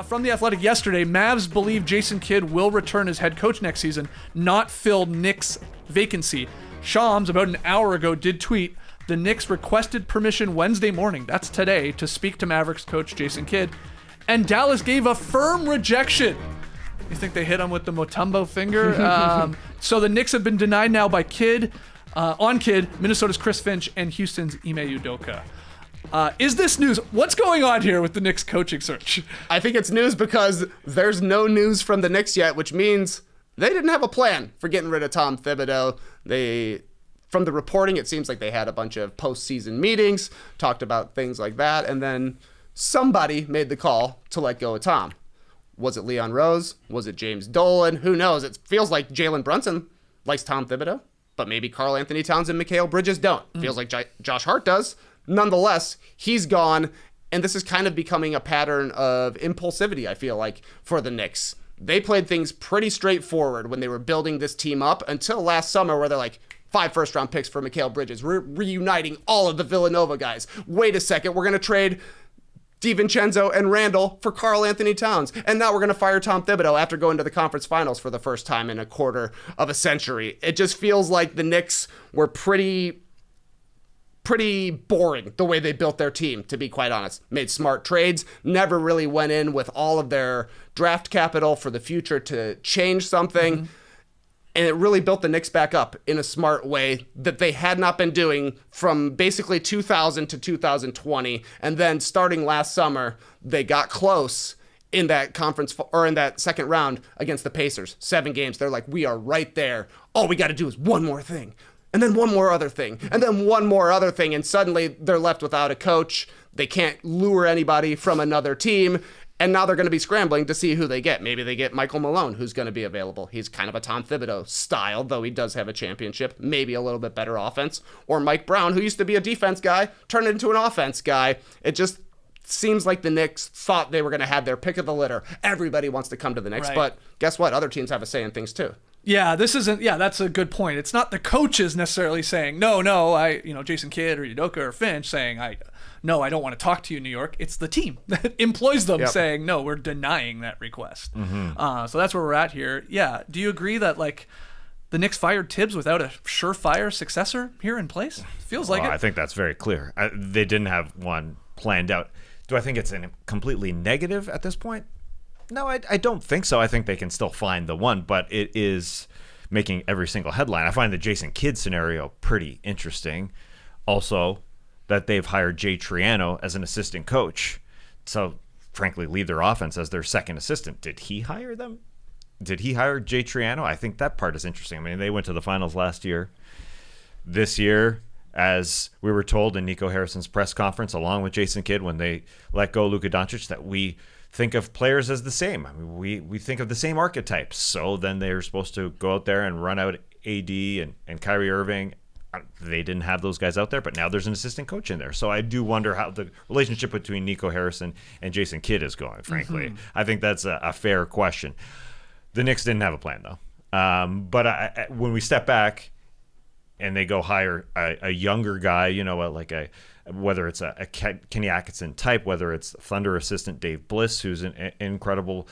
From The Athletic yesterday, Mavs believe Jason Kidd will return as head coach next season, not fill Knicks' vacancy. Shams, about an hour ago, did tweet, the Knicks requested permission Wednesday morning, that's today, to speak to Mavericks coach Jason Kidd, and Dallas gave a firm rejection. You think they hit him with the Mutombo finger? So the Knicks have been denied now by Kidd, Minnesota's Chris Finch, and Houston's Ime Udoka. Is this news? What's going on here with the Knicks coaching search? I think it's news because there's no news from the Knicks yet, which means they didn't have a plan for getting rid of Tom Thibodeau. From the reporting, it seems like they had a bunch of postseason meetings, talked about things like that, and then somebody made the call to let go of Tom. Was it Leon Rose? Was it James Dolan? Who knows? It feels like Jalen Brunson likes Tom Thibodeau, but maybe Karl Anthony Towns and Mikal Bridges don't. Feels like Josh Hart does. Nonetheless, he's gone, and this is kind of becoming a pattern of impulsivity, I feel like, for the Knicks. They played things pretty straightforward when they were building this team up until last summer where they're like, 5 first-round picks for Mikal Bridges. We're reuniting all of the Villanova guys. Wait a second, we're going to trade DiVincenzo and Randall for Karl Anthony Towns. And now we're going to fire Tom Thibodeau after going to the conference finals for the first time in a quarter of a century. It just feels like the Knicks were pretty boring the way they built their team, to be quite honest. Made smart trades, never really went in with all of their draft capital for the future to change something. Mm-hmm. And it really built the Knicks back up in a smart way that they had not been doing from basically 2000 to 2020. And then starting last summer, they got close in that conference or in that second round against the Pacers. 7 games. They're like, we are right there. All we got to do is one more thing. And then one more other thing. And then one more other thing. And suddenly they're left without a coach. They can't lure anybody from another team. And now they're going to be scrambling to see who they get. Maybe they get Michael Malone, who's going to be available. He's kind of a Tom Thibodeau style, though he does have a championship, maybe a little bit better offense. Or Mike Brown, who used to be a defense guy, turned into an offense guy. It just seems like the Knicks thought they were going to have their pick of the litter. Everybody wants to come to the Knicks, right. But guess what? Other teams have a say in things too. Yeah, that's a good point. It's not the coaches necessarily saying, no, Jason Kidd or Udoka or Finch saying, I don't want to talk to you, New York. It's the team that employs them saying, no, we're denying that request. Mm-hmm. So that's where we're at here. Yeah. Do you agree that the Knicks fired Tibbs without a surefire successor here in place? Feels like it. I think that's very clear. They didn't have one planned out. Do I think it's completely negative at this point? No, I don't think so. I think they can still find the one, but it is making every single headline. I find the Jason Kidd scenario pretty interesting. Also, that they've hired Jay Triano as an assistant coach. So, frankly, lead their offense as their second assistant. Did he hire them? Did he hire Jay Triano? I think that part is interesting. I mean, they went to the finals last year. This year, as we were told in Nico Harrison's press conference, along with Jason Kidd, when they let go Luka Doncic, that we think of players as the same. I mean, we think of the same archetypes. So then they're supposed to go out there and run out AD and Kyrie Irving. They didn't have those guys out there, but now there's an assistant coach in there. So I do wonder how the relationship between Nico Harrison and Jason Kidd is going, frankly. Mm-hmm. I think that's a fair question. The Knicks didn't have a plan, though. But when we step back and they go hire a younger guy, whether it's a Kenny Atkinson type, whether it's Thunder assistant Dave Bliss, who's an incredible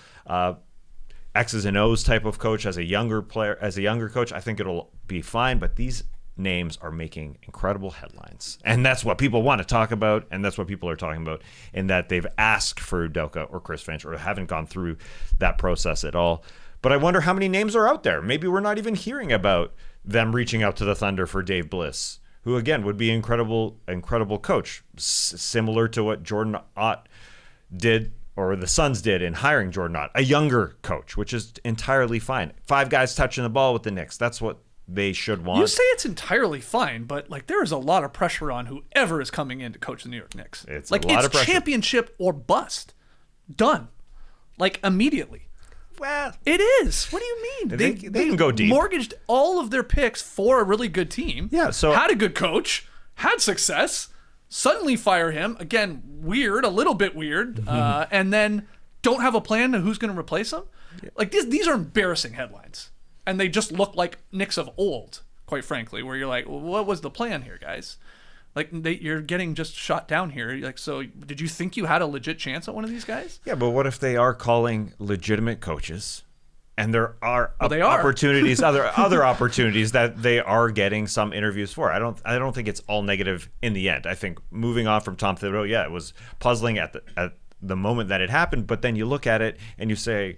X's and O's type of coach as a younger coach, I think it'll be fine. But these names are making incredible headlines, and that's what people want to talk about, and that's what people are talking about, in that they've asked for Udoka or Chris Finch or haven't gone through that process at all. But I wonder how many names are out there. Maybe we're not even hearing about them reaching out to the Thunder for Dave Bliss, who again would be an incredible coach, similar to what Jordan Ott did, or the Suns did in hiring Jordan Ott, a younger coach, which is entirely fine. 5 guys touching the ball with the Knicks. That's what they should want. You say it's entirely fine, but there is a lot of pressure on whoever is coming in to coach the New York Knicks. It's a lot of pressure. Championship or bust. Done. Immediately. Well, it is. What do you mean? They can go deep. Mortgaged all of their picks for a really good team. Yeah, so had a good coach, had success, suddenly fire him. Again, weird, a little bit weird, and then don't have a plan to who's going to replace him. Yeah. These are embarrassing headlines. And they just look like Knicks of old, quite frankly, where you're like, well, what was the plan here, guys? Like you're getting just shot down here. Like, so did you think you had a legit chance at one of these guys? Yeah, but what if they are calling legitimate coaches, and there are they are. opportunities, other opportunities that they are getting some interviews for? I don't think it's all negative in the end. I think moving on from Tom Thibodeau, yeah, it was puzzling at the moment that it happened, but then you look at it and you say,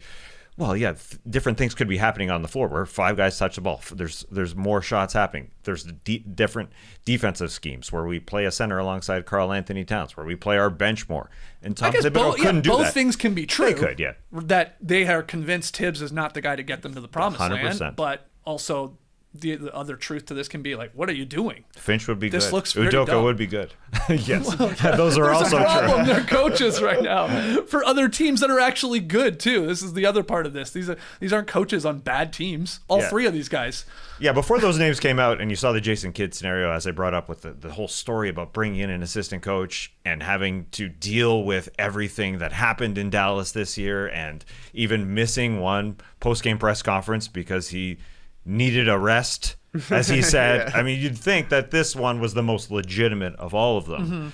well, yeah, different things could be happening on the floor where 5 guys touch the ball. There's more shots happening. There's different defensive schemes where we play a center alongside Karl Anthony Towns, where we play our bench more. And Tom Thibodeau couldn't do that. Both things can be true. They could, yeah. That they are convinced Tibbs is not the guy to get them to the promised 100%. land, but also the other truth to this can be like, what are you doing? Finch would be good. This looks pretty Udoka dumb. would be good. Yes, those are also There's a problem. true. They're coaches right now for other teams that are actually good too. This is the other part of this. These aren't coaches on bad teams. All 3 of these guys. Yeah, before those names came out and you saw the Jason Kidd scenario, as I brought up with the whole story about bringing in an assistant coach and having to deal with everything that happened in Dallas this year, and even missing one post-game press conference because he needed a rest, as he said. I mean, you'd think that this one was the most legitimate of all of them.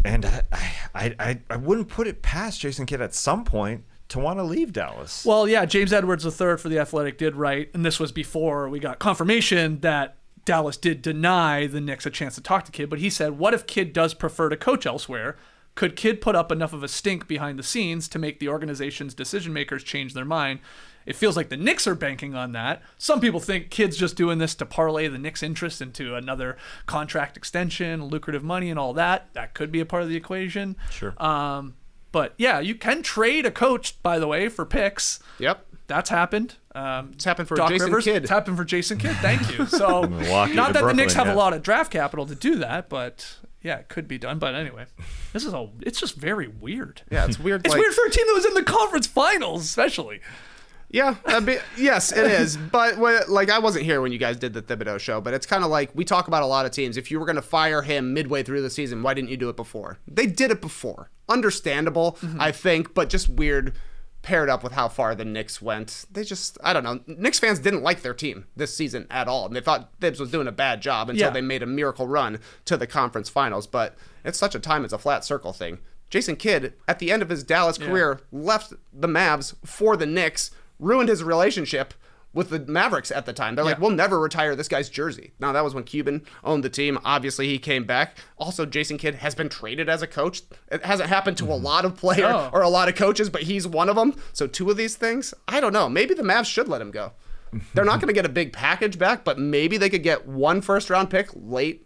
And I wouldn't put it past Jason Kidd at some point to want to leave Dallas. Well, yeah, James Edwards III for The Athletic did write, and this was before we got confirmation that Dallas did deny the Knicks a chance to talk to Kidd, but he said, what if Kidd does prefer to coach elsewhere? Could Kidd put up enough of a stink behind the scenes to make the organization's decision makers change their mind? It feels like the Knicks are banking on that. Some people think Kidd's just doing this to parlay the Knicks' interest into another contract extension, lucrative money, and all that. That could be a part of the equation. Sure. But yeah, you can trade a coach, by the way, for picks. Yep. That's happened. It's happened for Doc Jason Rivers. Kidd. It's happened for Jason Kidd. Thank you. So Milwaukee not to that the Knicks Brooklyn, have a yeah. lot of draft capital to do that, but yeah, it could be done. But anyway, it's just very weird. Yeah, it's weird. It's weird for a team that was in the conference finals, especially. Yeah, yes, it is. But I wasn't here when you guys did the Thibodeau show, but it's kind of like we talk about a lot of teams. If you were going to fire him midway through the season, why didn't you do it before? They did it before. Understandable, I think, but just weird paired up with how far the Knicks went. I don't know. Knicks fans didn't like their team this season at all, and they thought Thibs was doing a bad job until they made a miracle run to the conference finals. But it's such a time, it's a flat circle thing. Jason Kidd, at the end of his Dallas career, left the Mavs for the Knicks, ruined his relationship with the Mavericks at the time. They're like, we'll never retire this guy's jersey. Now, that was when Cuban owned the team. Obviously, he came back. Also, Jason Kidd has been traded as a coach. It hasn't happened to a lot of players or a lot of coaches, but he's one of them. So 2 of these things, I don't know. Maybe the Mavs should let him go. They're not going to get a big package back, but maybe they could get 1 first-round pick later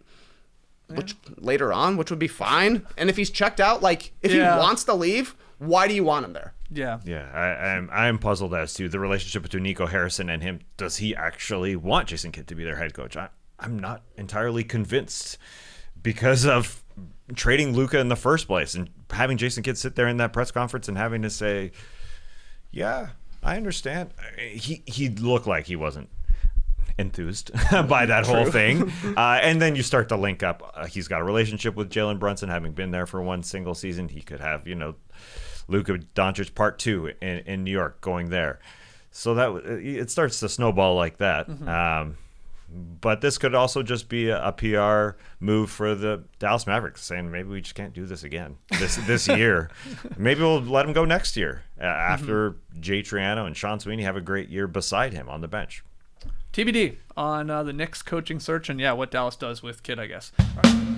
on, which would be fine. And if he's checked out, if he wants to leave, why do you want him there? Yeah. Yeah, I'm puzzled as to the relationship between Nico Harrison and him. Does he actually want Jason Kidd to be their head coach? I'm not entirely convinced because of trading Luka in the first place and having Jason Kidd sit there in that press conference and having to say, yeah, I understand. He looked like he wasn't enthused by that whole thing. And then you start to link up. He's got a relationship with Jalen Brunson, having been there for one single season. He could have, Luka Doncic Part 2 in New York going there. So that it starts to snowball like that. But this could also just be a PR move for the Dallas Mavericks, saying maybe we just can't do this again this year. Maybe we'll let him go next year after Jay Triano and Sean Sweeney have a great year beside him on the bench. TBD on the Knicks coaching search and what Dallas does with Kidd, I guess. All right.